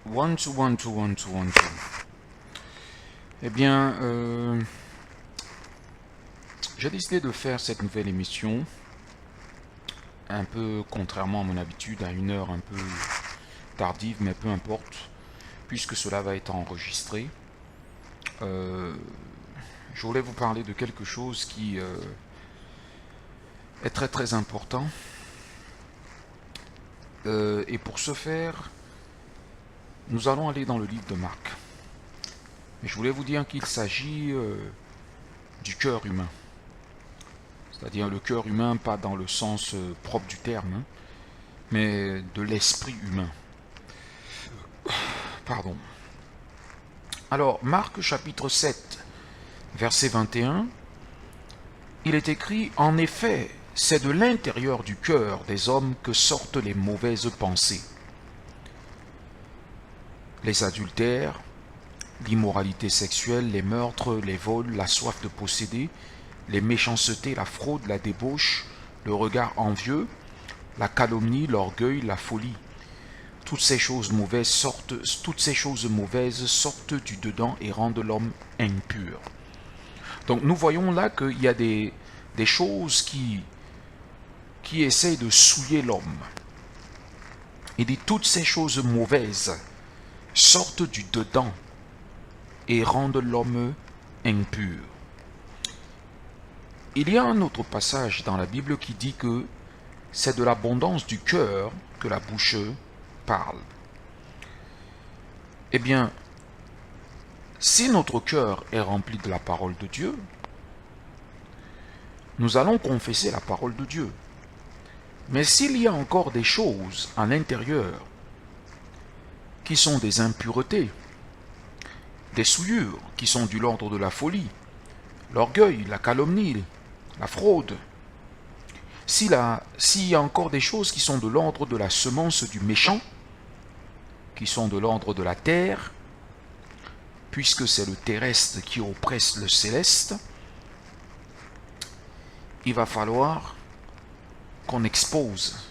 One, two, one, two, one, two, one, two. Eh bien, j'ai décidé de faire cette nouvelle émission un peu contrairement à mon habitude, à une heure un peu tardive, mais peu importe, puisque cela va être enregistré. Euh, je voulais vous parler de quelque chose qui est très très important. Et pour ce faire, nous allons aller dans le livre de Marc. Et je voulais vous dire qu'il s'agit du cœur humain. C'est-à-dire le cœur humain, pas dans le sens propre du terme, hein, mais de l'esprit humain. Pardon. Alors, Marc chapitre 7, verset 21, il est écrit, en effet, c'est de l'intérieur du cœur des hommes que sortent les mauvaises pensées. Les adultères, l'immoralité sexuelle, les meurtres, les vols, la soif de posséder, les méchancetés, la fraude, la débauche, le regard envieux, la calomnie, l'orgueil, la folie. Toutes ces choses mauvaises sortent du dedans et rendent l'homme impur. Donc nous voyons là qu'il y a des choses qui essayent de souiller l'homme. Il dit toutes ces choses mauvaises sortent du dedans et rendent l'homme impur. Il y a un autre passage dans la Bible qui dit que c'est de l'abondance du cœur que la bouche parle. Eh bien, si notre cœur est rempli de la parole de Dieu, nous allons confesser la parole de Dieu. Mais s'il y a encore des choses à l'intérieur qui sont des impuretés, des souillures qui sont de l'ordre de la folie, l'orgueil, la calomnie, la fraude, s'il y a encore des choses qui sont de l'ordre de la semence du méchant, qui sont de l'ordre de la terre, puisque c'est le terrestre qui oppresse le céleste, il va falloir qu'on expose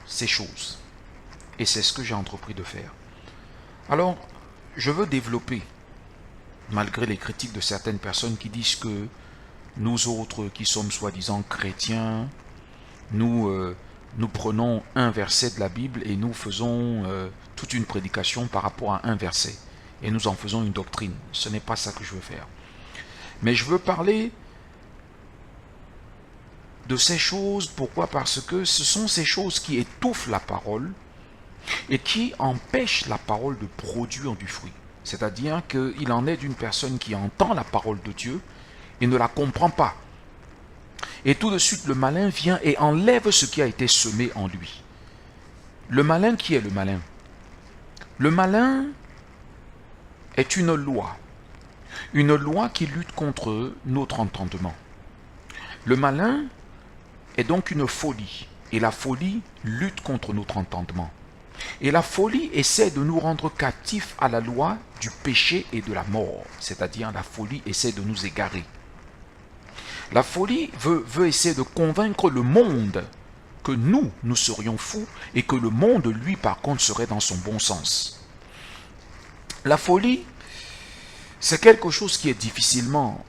ces choses. Et c'est ce que j'ai entrepris de faire. Alors, je veux développer, malgré les critiques de certaines personnes qui disent que nous autres qui sommes soi-disant chrétiens, nous prenons un verset de la Bible et nous faisons toute une prédication par rapport à un verset. Et nous en faisons une doctrine. Ce n'est pas ça que je veux faire. Mais je veux parler de ces choses. Pourquoi? Parce que ce sont ces choses qui étouffent la parole et qui empêchent la parole de produire du fruit. C'est-à-dire qu'il en est d'une personne qui entend la parole de Dieu et ne la comprend pas. Et tout de suite, le malin vient et enlève ce qui a été semé en lui. Le malin, qui est le malin? Le malin est une loi qui lutte contre notre entendement. Le malin est donc une folie, et la folie lutte contre notre entendement. Et la folie essaie de nous rendre captifs à la loi du péché et de la mort, c'est-à-dire la folie essaie de nous égarer. La folie veut essayer de convaincre le monde que nous serions fous et que le monde, lui, par contre, serait dans son bon sens. La folie, c'est quelque chose qui est difficilement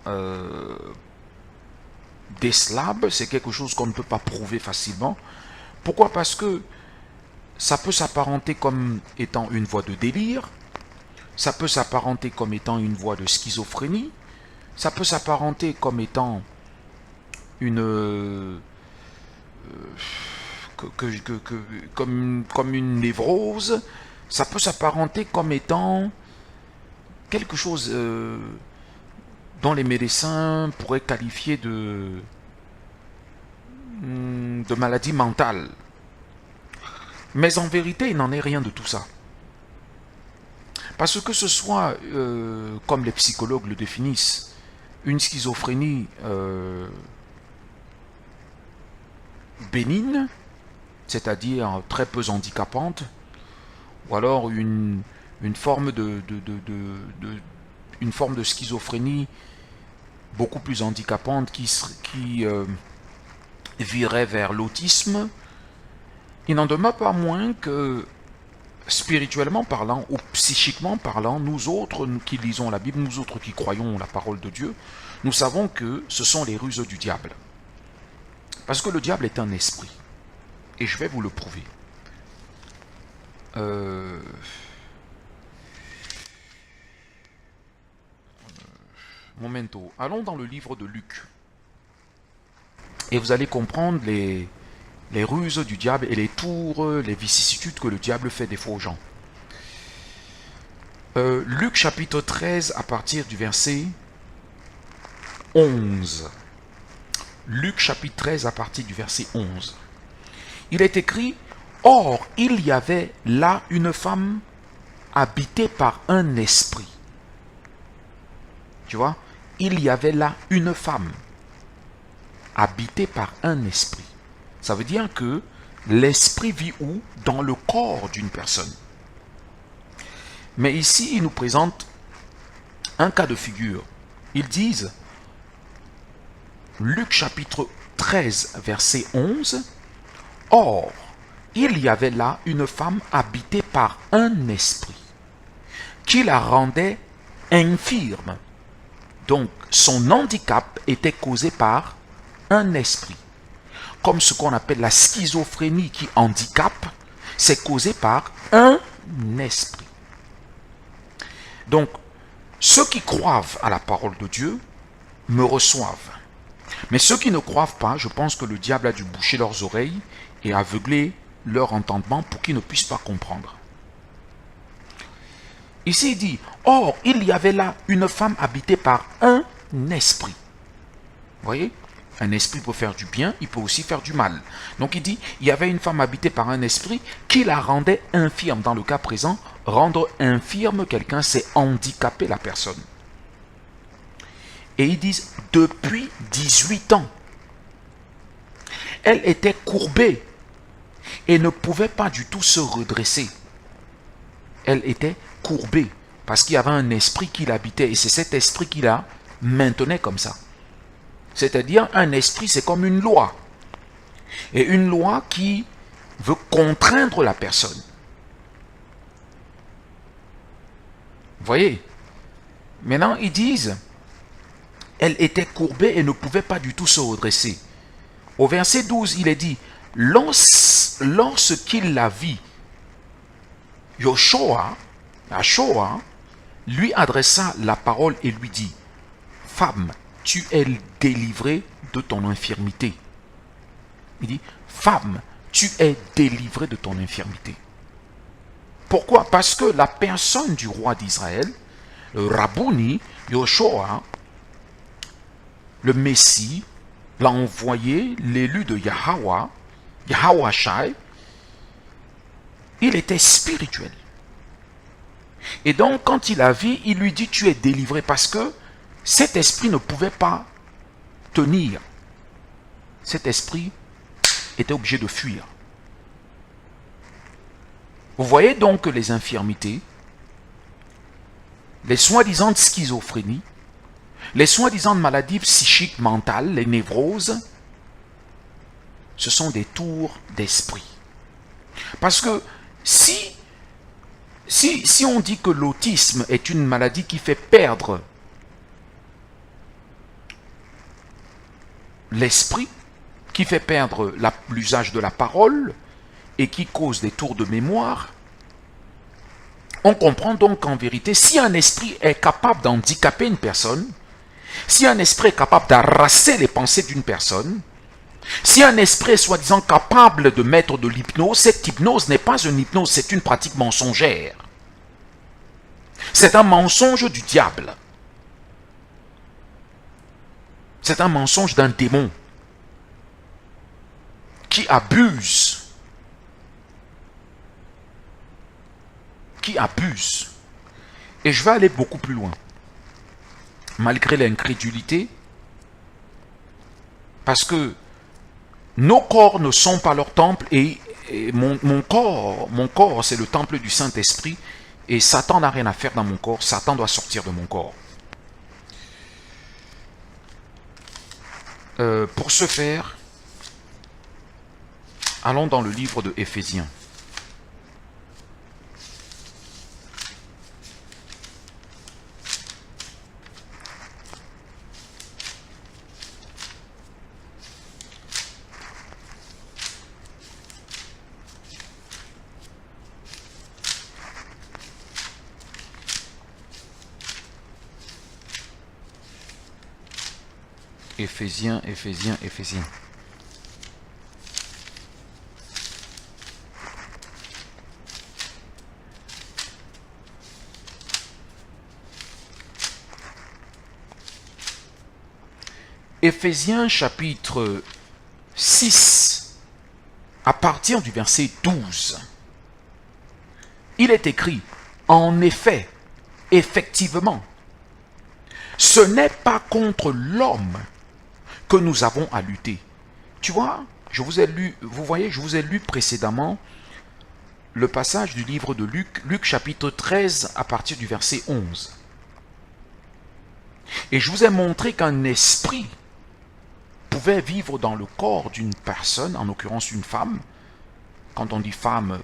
décelable, c'est quelque chose qu'on ne peut pas prouver facilement. Pourquoi? Parce que ça peut s'apparenter comme étant une voie de délire, ça peut s'apparenter comme étant une voie de schizophrénie, ça peut s'apparenter comme étant une comme une névrose, ça peut s'apparenter comme étant quelque chose dont les médecins pourraient qualifier de maladie mentale. Mais en vérité, il n'en est rien de tout ça. Parce que ce soit, comme les psychologues le définissent, une schizophrénie bénigne, c'est-à-dire très peu handicapante, ou alors une forme une forme de schizophrénie beaucoup plus handicapante qui virait vers l'autisme, il n'en demeure pas moins que spirituellement parlant ou psychiquement parlant, nous autres nous qui lisons la Bible, nous autres qui croyons la parole de Dieu, nous savons que ce sont les ruses du diable. Parce que le diable est un esprit. Et je vais vous le prouver. Momento. Allons dans le livre de Luc. Et vous allez comprendre les ruses du diable et les tours, les vicissitudes que le diable fait des fois aux gens. Luc chapitre 13 à partir du verset 11. Luc chapitre 13 à partir du verset 11. Il est écrit, « Or, il y avait là une femme habitée par un esprit. » Tu vois? Il y avait là une femme habitée par un esprit. Ça veut dire que l'esprit vit où? Dans le corps d'une personne. Mais ici, il nous présente un cas de figure. Ils disent, Luc chapitre 13, verset 11, « Or, il y avait là une femme habitée par un esprit qui la rendait infirme. » Donc, son handicap était causé par un esprit. Comme ce qu'on appelle la schizophrénie qui handicape, c'est causé par un esprit. Donc, ceux qui croient à la parole de Dieu me reçoivent. Mais ceux qui ne croient pas, je pense que le diable a dû boucher leurs oreilles et aveugler leur entendement pour qu'ils ne puissent pas comprendre. Ici, il dit, « Or, il y avait là une femme habitée par un esprit. » Vous voyez? Un esprit peut faire du bien, il peut aussi faire du mal. Donc il dit, il y avait une femme habitée par un esprit qui la rendait infirme. Dans le cas présent, rendre infirme quelqu'un, c'est handicaper la personne. Et ils disent, depuis 18 ans, elle était courbée et ne pouvait pas du tout se redresser. Elle était courbée parce qu'il y avait un esprit qui l'habitait et c'est cet esprit qui la maintenait comme ça. C'est-à-dire, un esprit, c'est comme une loi. Et une loi qui veut contraindre la personne. Vous voyez? Maintenant, ils disent, elle était courbée et ne pouvait pas du tout se redresser. Au verset 12, il est dit, lorsqu'il la vit, Yahshua lui adressa la parole et lui dit, « Femme, tu es délivrée de ton infirmité. » Il dit, « Femme, tu es délivrée de ton infirmité. » Pourquoi? Parce que la personne du roi d'Israël, le Rabbouni, Yahshua, le Messie, l'a envoyé, l'élu de Yahweh Shai, il était spirituel. Et donc, quand il a vu, il lui dit, tu es délivré, parce que cet esprit ne pouvait pas tenir. Cet esprit était obligé de fuir. Vous voyez donc que les infirmités, les soi-disant schizophrénie, les soi-disant maladies psychiques mentales, les névroses, ce sont des tours d'esprit. Parce que si on dit que l'autisme est une maladie qui fait perdre l'esprit, qui fait perdre l'usage de la parole et qui cause des tours de mémoire, on comprend donc qu'en vérité, si un esprit est capable d'handicaper une personne, si un esprit est capable d'arraser les pensées d'une personne, si un esprit est soi-disant capable de mettre de l'hypnose, cette hypnose n'est pas une hypnose, c'est une pratique mensongère. C'est un mensonge du diable. C'est un mensonge d'un démon qui abuse. Et je vais aller beaucoup plus loin. Malgré l'incrédulité, parce que nos corps ne sont pas leur temple et mon corps, c'est le temple du Saint-Esprit et Satan n'a rien à faire dans mon corps, Satan doit sortir de mon corps. Pour ce faire, allons dans le livre de Éphésiens. Éphésiens. Éphésiens chapitre 6, à partir du verset 12. Il est écrit, en effet, effectivement, ce n'est pas contre l'homme que nous avons à lutter. Tu vois, je vous ai lu, vous voyez, je vous ai lu précédemment le passage du livre de Luc, Luc chapitre 13 à partir du verset 11. Et je vous ai montré qu'un esprit pouvait vivre dans le corps d'une personne, en l'occurrence une femme. Quand on dit femme,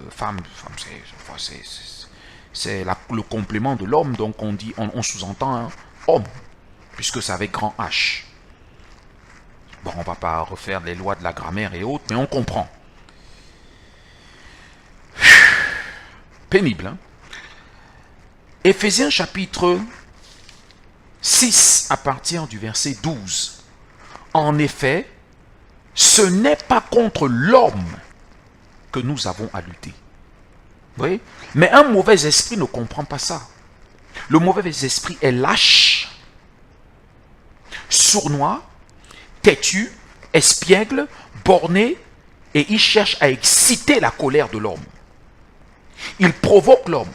c'est le complément de l'homme, donc on sous-entend un homme, puisque c'est avec grand H. Bon, on ne va pas refaire les lois de la grammaire et autres, mais on comprend. Pénible, hein? Éphésiens chapitre 6 à partir du verset 12. En effet, ce n'est pas contre l'homme que nous avons à lutter. Vous voyez? Mais un mauvais esprit ne comprend pas ça. Le mauvais esprit est lâche, sournois, têtu, espiègle, borné, et il cherche à exciter la colère de l'homme. Il provoque l'homme,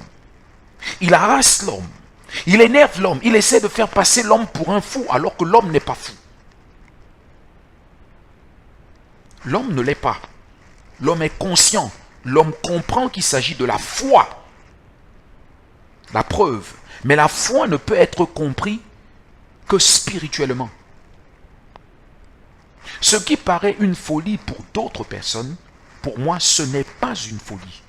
il harasse l'homme, il énerve l'homme, il essaie de faire passer l'homme pour un fou alors que l'homme n'est pas fou. L'homme ne l'est pas. L'homme est conscient. L'homme comprend qu'il s'agit de la foi. La preuve. Mais la foi ne peut être comprise que spirituellement. Ce qui paraît une folie pour d'autres personnes, pour moi, ce n'est pas une folie.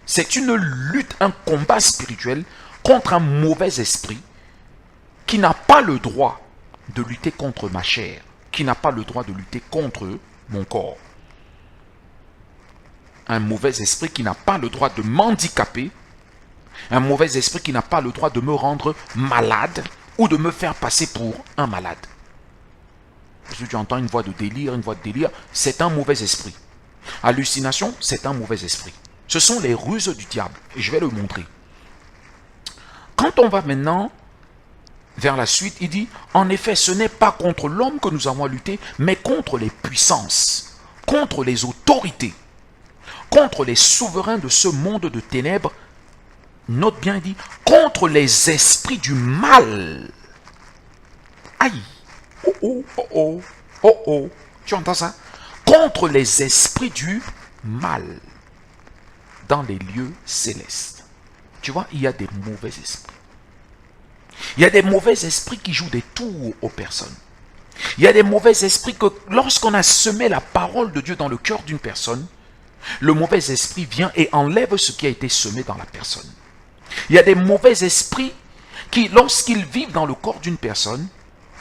C'est une lutte, un combat spirituel contre un mauvais esprit qui n'a pas le droit de lutter contre ma chair, qui n'a pas le droit de lutter contre mon corps. Un mauvais esprit qui n'a pas le droit de m'handicaper, un mauvais esprit qui n'a pas le droit de me rendre malade ou de me faire passer pour un malade. Si tu entends une voix de délire, c'est un mauvais esprit. Hallucination, c'est un mauvais esprit. Ce sont les ruses du diable et je vais le montrer. Quand on va maintenant vers la suite, il dit, en effet, ce n'est pas contre l'homme que nous avons à lutter, mais contre les puissances, contre les autorités, contre les souverains de ce monde de ténèbres. Note bien, il dit, contre les esprits du mal. Aïe, oh, tu entends ça? Contre les esprits du mal dans les lieux célestes. Tu vois, il y a des mauvais esprits. Il y a des mauvais esprits qui jouent des tours aux personnes. Il y a des mauvais esprits que lorsqu'on a semé la parole de Dieu dans le cœur d'une personne, le mauvais esprit vient et enlève ce qui a été semé dans la personne. Il y a des mauvais esprits qui, lorsqu'ils vivent dans le corps d'une personne,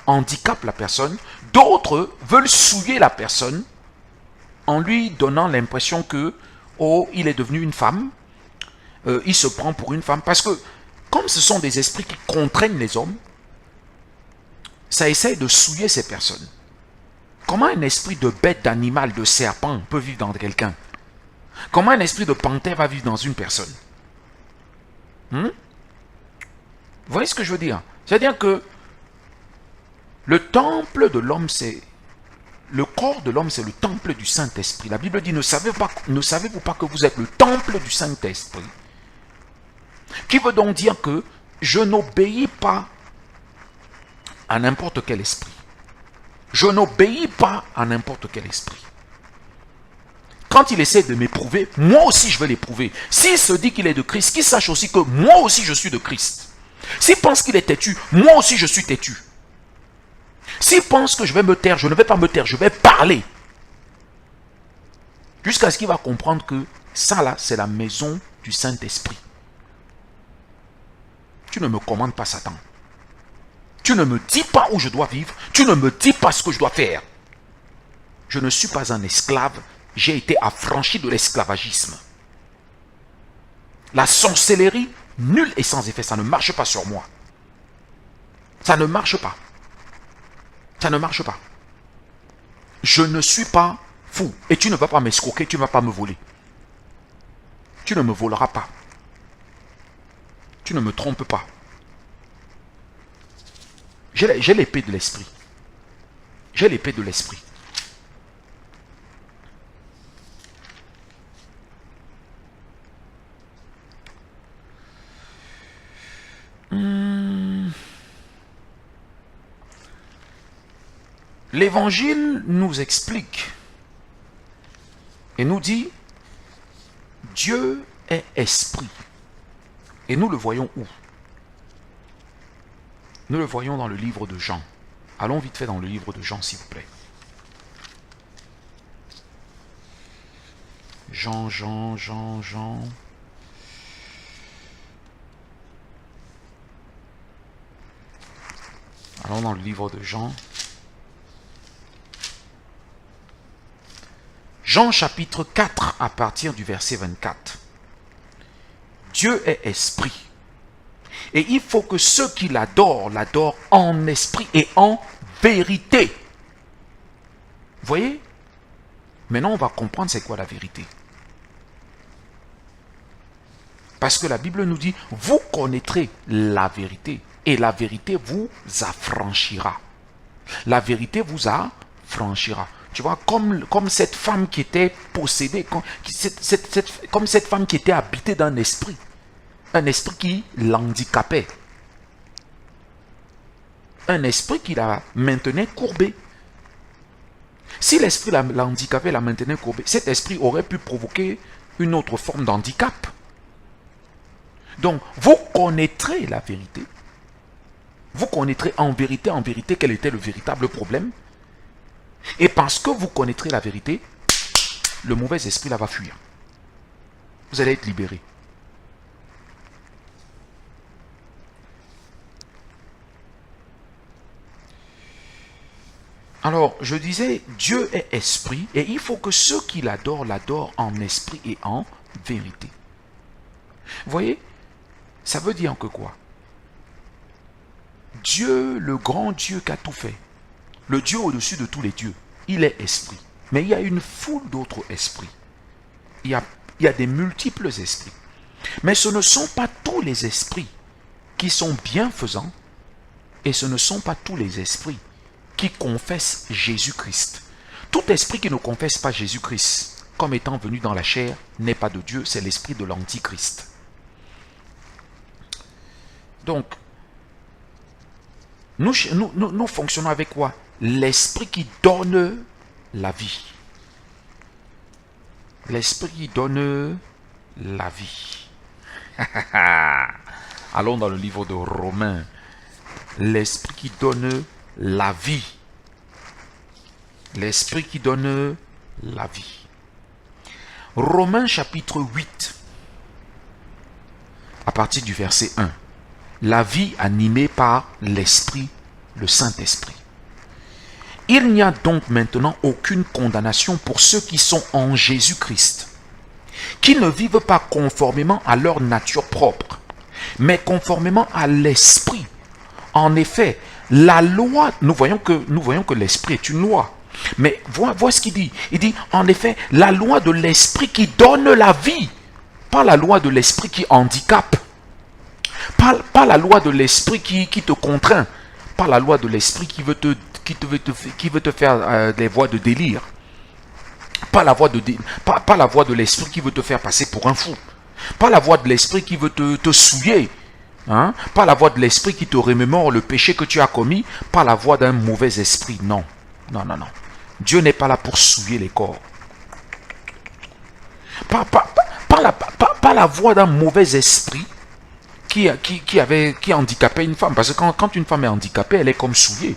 handicapent la personne. D'autres veulent souiller la personne en lui donnant l'impression que, oh, il est devenu une femme, il se prend pour une femme. Parce que, comme ce sont des esprits qui contraignent les hommes, ça essaye de souiller ces personnes. Comment un esprit de bête, d'animal, de serpent peut vivre dans quelqu'un? Comment un esprit de panthère va vivre dans une personne? Vous voyez ce que je veux dire? C'est-à-dire que le temple de l'homme, c'est... Le corps de l'homme, c'est le temple du Saint-Esprit. La Bible dit, ne savez-vous pas que vous êtes le temple du Saint-Esprit? Qui veut donc dire que je n'obéis pas à n'importe quel esprit. Je n'obéis pas à n'importe quel esprit. Quand il essaie de m'éprouver, moi aussi je vais l'éprouver. S'il se dit qu'il est de Christ, qu'il sache aussi que moi aussi je suis de Christ. S'il pense qu'il est têtu, moi aussi je suis têtu. S'il pense que je vais me taire, je ne vais pas me taire, je vais parler. Jusqu'à ce qu'il va comprendre que ça là, c'est la maison du Saint-Esprit. Tu ne me commandes pas, Satan. Tu ne me dis pas où je dois vivre. Tu ne me dis pas ce que je dois faire. Je ne suis pas un esclave. J'ai été affranchi de l'esclavagisme. La sorcellerie, nulle et sans effet. Ça ne marche pas sur moi. Ça ne marche pas. Ça ne marche pas. Je ne suis pas fou. Et tu ne vas pas m'escroquer, tu ne vas pas me voler. Tu ne me voleras pas. Tu ne me trompes pas. J'ai l'épée de l'esprit. J'ai l'épée de l'esprit. L'évangile nous explique et nous dit Dieu est esprit. Et nous le voyons où? Nous le voyons dans le livre de Jean. Allons vite fait dans le livre de Jean, s'il vous plaît. Jean. Allons dans le livre de Jean. Jean chapitre 4 à partir du verset 24. Dieu est esprit. Et il faut que ceux qui l'adorent en esprit et en vérité. Vous voyez? Maintenant, on va comprendre c'est quoi la vérité. Parce que la Bible nous dit, vous connaîtrez la vérité et la vérité vous affranchira. La vérité vous affranchira. Tu vois, comme cette femme qui était possédée, comme cette femme qui était habitée d'un esprit. Un esprit qui l'handicapait. Un esprit qui la maintenait courbée. Si l'esprit l'handicapait, la maintenait courbée, cet esprit aurait pu provoquer une autre forme d'handicap. Donc, vous connaîtrez la vérité. Vous connaîtrez en vérité, quel était le véritable problème. Et parce que vous connaîtrez la vérité, le mauvais esprit là va fuir. Vous allez être libéré. Alors, je disais, Dieu est esprit et il faut que ceux qui l'adorent en esprit et en vérité. Vous voyez, ça veut dire que quoi? Dieu, le grand Dieu qui a tout fait, le Dieu au-dessus de tous les dieux, il est esprit. Mais il y a une foule d'autres esprits. Il y a des multiples esprits. Mais ce ne sont pas tous les esprits qui sont bienfaisants et ce ne sont pas tous les esprits qui confessent Jésus-Christ. Tout esprit qui ne confesse pas Jésus-Christ comme étant venu dans la chair n'est pas de Dieu, c'est l'esprit de l'Antichrist. Donc, nous fonctionnons avec quoi? L'esprit qui donne la vie. L'esprit qui donne la vie. Allons dans le livre de Romains. L'esprit qui donne la vie. L'esprit qui donne la vie. Romains chapitre 8. À partir du verset 1. La vie animée par l'Esprit, le Saint-Esprit. Il n'y a donc maintenant aucune condamnation pour ceux qui sont en Jésus-Christ, qui ne vivent pas conformément à leur nature propre, mais conformément à l'Esprit. En effet, la loi, nous voyons que l'Esprit est une loi. Mais vois ce qu'il dit. Il dit, en effet, la loi de l'Esprit qui donne la vie, pas la loi de l'Esprit qui handicape. Pas la loi de l'esprit qui te contraint. Pas la loi de l'esprit qui veut te faire des voies de délire. Pas la voie de l'esprit qui veut te faire passer pour un fou. Pas la voie de l'esprit qui veut te souiller. Hein? Pas la voie de l'esprit qui te remémore le péché que tu as commis. Pas la voie d'un mauvais esprit. Non. Non. Dieu n'est pas là pour souiller les corps. Pas la voie d'un mauvais esprit qui handicapait une femme. Parce que quand une femme est handicapée, elle est comme souillée.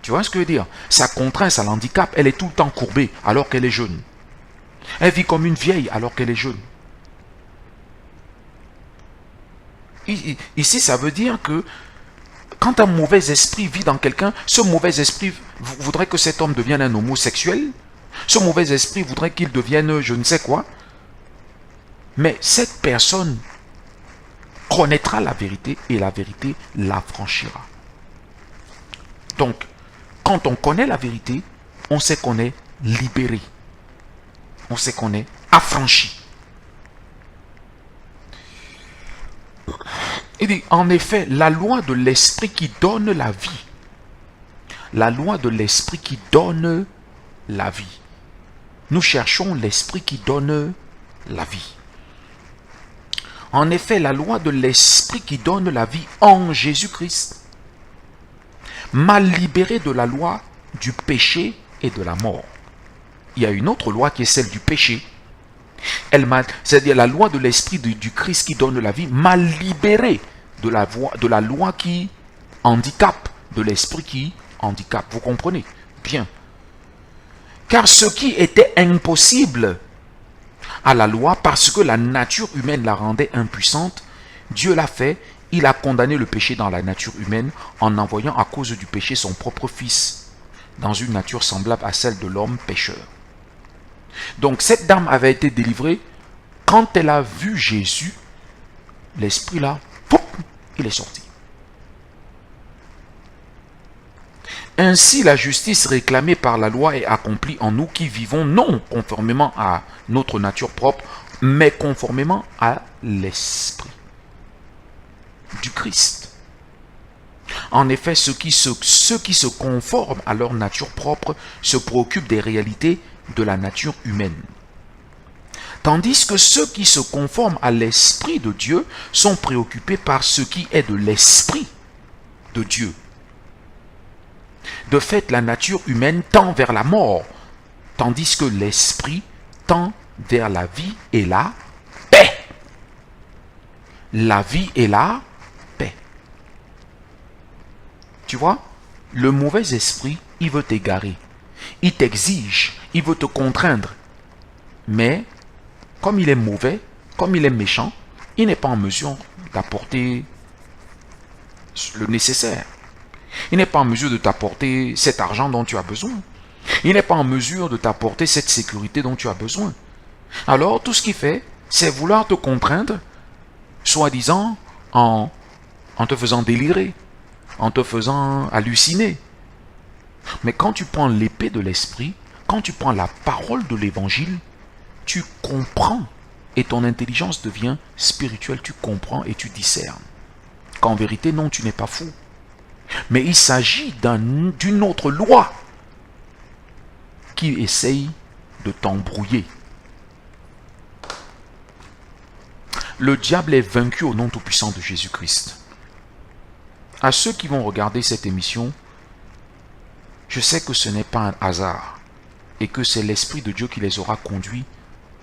Tu vois ce que je veux dire? Ça contraint, ça l'handicape. Elle est tout le temps courbée alors qu'elle est jeune. Elle vit comme une vieille alors qu'elle est jeune. Ici, ça veut dire que quand un mauvais esprit vit dans quelqu'un, ce mauvais esprit voudrait que cet homme devienne un homosexuel. Ce mauvais esprit voudrait qu'il devienne je ne sais quoi. Mais cette personne connaîtra la vérité et la vérité l'affranchira. Donc, quand on connaît la vérité, on sait qu'on est libéré. On sait qu'on est affranchi. Il dit, en effet, la loi de l'esprit qui donne la vie. La loi de l'esprit qui donne la vie. Nous cherchons l'esprit qui donne la vie. En effet, la loi de l'esprit qui donne la vie en Jésus-Christ m'a libéré de la loi du péché et de la mort. Il y a une autre loi qui est celle du péché. C'est-à-dire la loi de l'esprit du Christ qui donne la vie m'a libéré de la loi qui handicape, de l'esprit qui handicape. Vous comprenez? Bien. Car ce qui était impossible à la loi, parce que la nature humaine la rendait impuissante, Dieu l'a fait. Il a condamné le péché dans la nature humaine en envoyant à cause du péché son propre Fils dans une nature semblable à celle de l'homme pécheur. Donc cette dame avait été délivrée. Quand elle a vu Jésus, l'esprit là, pouf, il est sorti. Ainsi la justice réclamée par la loi est accomplie en nous qui vivons non conformément à notre nature propre, mais conformément à l'esprit du Christ. En effet, ceux qui se conforment à leur nature propre se préoccupent des réalités de la nature humaine. Tandis que ceux qui se conforment à l'esprit de Dieu sont préoccupés par ce qui est de l'esprit de Dieu. De fait, la nature humaine tend vers la mort, tandis que l'esprit tend vers la vie et la paix. La vie et la paix. Tu vois, le mauvais esprit, il veut t'égarer. Il t'exige, il veut te contraindre. Mais, comme il est mauvais, comme il est méchant, il n'est pas en mesure d'apporter le nécessaire. Il n'est pas en mesure de t'apporter cet argent dont tu as besoin. Il n'est pas en mesure de t'apporter cette sécurité dont tu as besoin. Alors, tout ce qu'il fait, c'est vouloir te contraindre, soi-disant en te faisant délirer, en te faisant halluciner. Mais quand tu prends l'épée de l'esprit, quand tu prends la parole de l'évangile, tu comprends et ton intelligence devient spirituelle. Tu comprends et tu discernes qu'en vérité, non, tu n'es pas fou. Mais il s'agit d'une autre loi qui essaye de t'embrouiller. Le diable est vaincu au nom tout-puissant de Jésus-Christ. À ceux qui vont regarder cette émission, je sais que ce n'est pas un hasard et que c'est l'Esprit de Dieu qui les aura conduits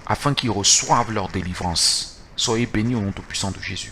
afin qu'ils reçoivent leur délivrance. Soyez bénis au nom tout-puissant de Jésus.